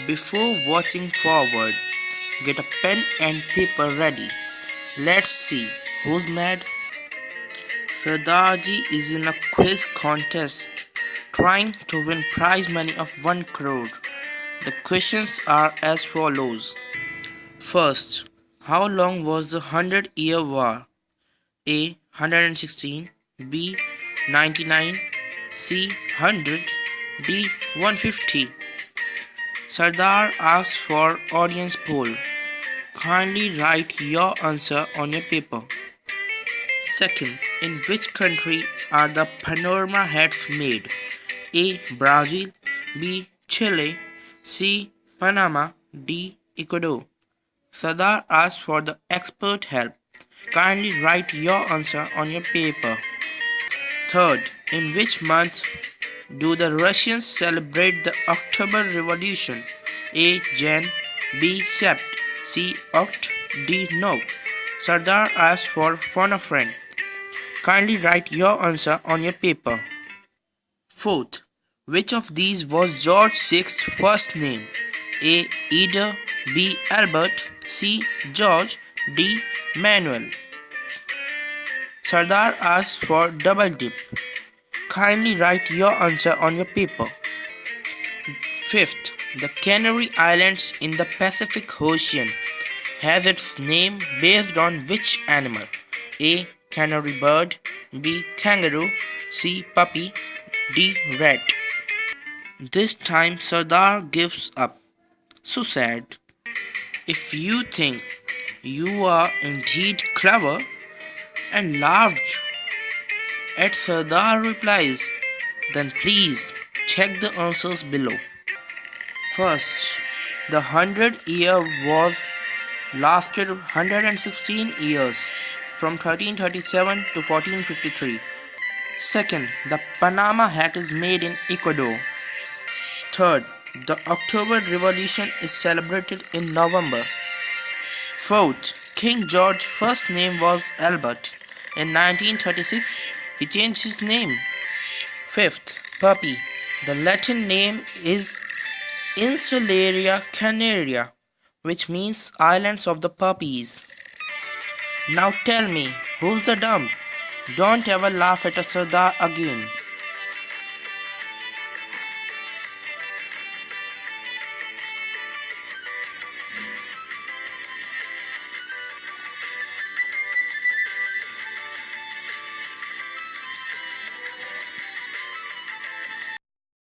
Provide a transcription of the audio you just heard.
Before watching forward, get a pen and paper ready. Let's see who's mad. Sardarji is in a quiz contest trying to win prize money of 1 crore. The questions are as follows. First, how long was the 100-Year War? A. 116, B. 99, C. 100, D. 150. Sardar asks for audience poll. Kindly write your answer on your paper. Second, in which country are the panorama hats made? A. Brazil, B. Chile, C. Panama, D. Ecuador. Sardar asks for the expert help. Kindly write your answer on your paper. Third, in which month do the Russians celebrate the October Revolution? A. Jan, B. Sept, C. Oct, D. Nov. Sardar asks for phone a friend. Kindly write your answer on your paper. Fourth, which of these was George VI's first name? A. Eder, B. Albert, C. George, D. Manuel. Sardar asks for double dip. Kindly write your answer on your paper. Fifth, the Canary Islands in the Pacific Ocean has its name based on which animal? A. Canary bird, B. Kangaroo, C. Puppy, D. Rat. This time Sardar gives up. So sad. If you think you are indeed clever and laughed at Sardar replies, then please check the answers below. First, the 100-year war lasted 116 years from 1337 to 1453. Second, the Panama hat is made in Ecuador. Third, the October Revolution is celebrated in November. Fourth, King George's first name was Albert. In 1936, he changed his name. Fifth, puppy. The Latin name is Insularia Canaria, which means islands of the puppies. Now tell me, who's the dumb? Don't ever laugh at a Sardar again.